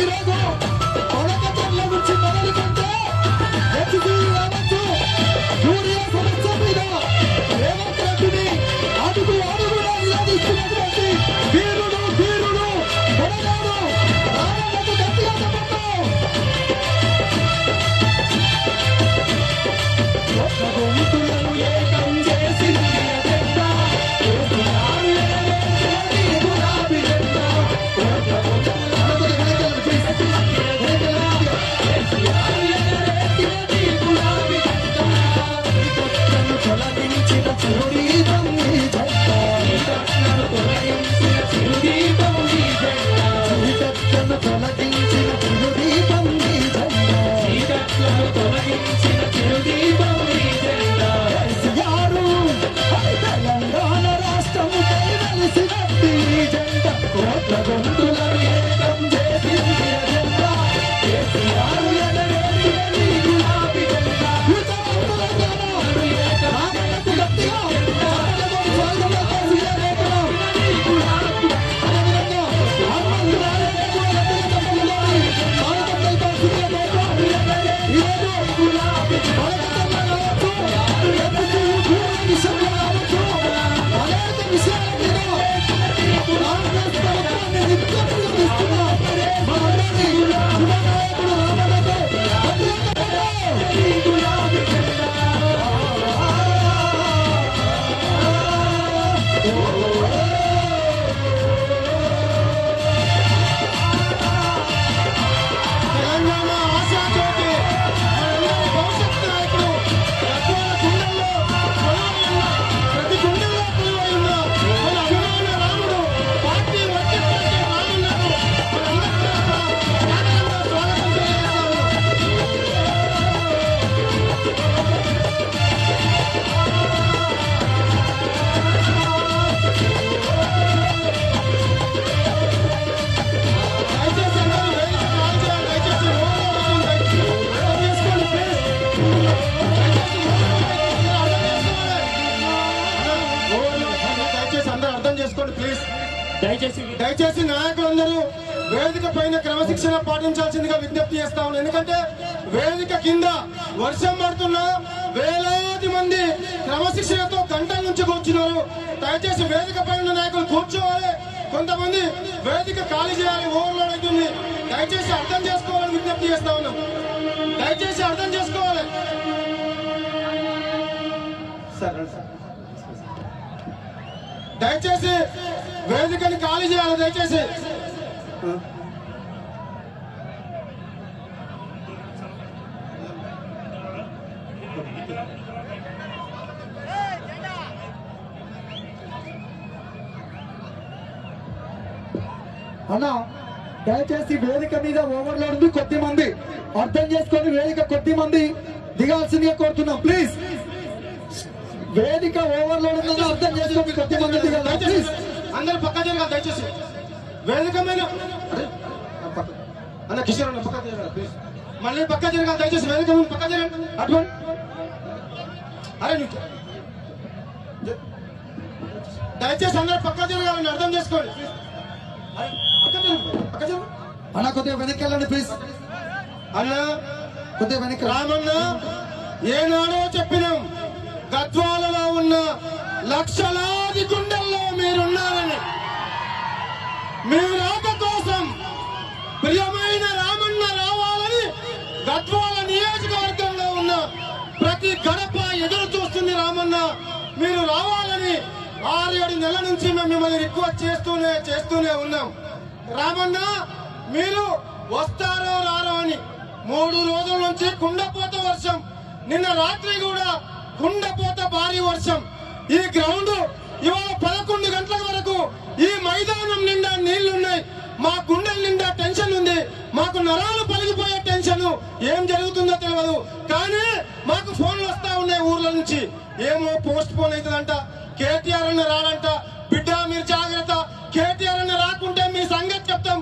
ఈరోజు కొడకట్ల నుంచి మొదలుకుంటే రావచ్చు యూరియా సమస్య మీద రేవంత్ రెడ్డిని అడుగు అడుగుగా నిలదీస్తున్నటువంటి వీరుడు కొడగాడు రామన్నకు గట్టిగా చెప్పండి. గొంతులను ఏకం చేసి తెలంగాణ రాష్ట్రం గొంతులను ఏకం చేసి దయచేసి నాయకులందరూ వేదిక పైన క్రమశిక్షణ పాటించాల్సిందిగా విజ్ఞప్తి చేస్తా ఉన్నాను. ఎందుకంటే వేదిక కింద వర్షం పడుతున్నా వేలాది మంది క్రమశిక్షణతో గంటల నుంచి కూర్చున్నారు. దయచేసి వేదిక పైన నాయకులు కూర్చోవాలి, కొంతమంది వేదిక ఖాళీ చేయాలి, ఓవర్లోడ్ అవుతుంది. దయచేసి అర్థం చేసుకోవాలని విజ్ఞప్తి చేస్తా ఉన్నాం. దయచేసి అర్థం చేసుకోవాలి. దయచేసి వేదికని ఖాళీ చేయాలి. దయచేసి అన్నా, దయచేసి వేదిక మీద ఓవర్లోడ్ ఉంది, కొద్ది మంది అర్థం చేసుకొని వేదిక కొద్ది మంది దిగాల్సిందిగా కోరుతున్నాం. ప్లీజ్, వేదిక ఓవర్లోడ్ ఉందని అర్థం చేసుకొని కొద్ది మంది దిగాలి. ప్లీజ్ అందరు పక్క జరగాలి. దయచేసి వేదిక మీద అన్న కిషోర్ అన్న పక్క జరగాలి. ప్లీజ్ మళ్ళీ పక్క జరగాలి. దయచేసి వేదిక మీద పక్క జరగాలి. అటువంటి అరే దయచేసి అందరు పక్క జరగాలని అర్థం చేసుకోండి. అన్న కొద్దిగా వెనక్కి వెళ్ళండి ప్లీజ్. అన్న కొద్దిగా వెనక్కి. రామన్న, ఏనాడో చెప్పినాం గద్వాలలో ఉన్న లక్షలాది గుండెల్లో మీరున్నారని. మీ రాక కోసం ప్రియమైన రామన్న రావాలని గద్వాల నియోజకవర్గంలో ఉన్న ప్రతి గడప ఎదురు చూస్తుంది. రామన్న మీరు రావాలని 6-7 నెలల నుంచి మేము మిమ్మల్ని రిక్వెస్ట్ చేస్తూనే ఉన్నాం. రామన్న మీరు వస్తారో రారో అని 3 రోజుల నుంచి కుండపోత వర్షం, నిన్న రాత్రి కూడా కుండపోత భారీ వర్షం. ఈ గ్రౌండ్ ఇవాళ 11 గంటల వరకు ఈ మైదానం నిండా నీళ్లున్నాయి. మా గుండెల నిండా టెన్షన్ ఉంది, మాకు నరాలు పలిగిపోయే టెన్షన్. ఏం జరుగుతుందో తెలియదు, కానీ మాకు ఫోన్లు వస్తా ఉన్నాయి ఊర్ల నుంచి. ఏమో పోస్ట్ పోన్ అవుతుందంట, కేటీఆర్ అన్న రాడంట, బిడ్డ మీరు జాగ్రత్త, కేటీఆర్ అన్న రాకుంటే మీ సంగతి చెప్తాం,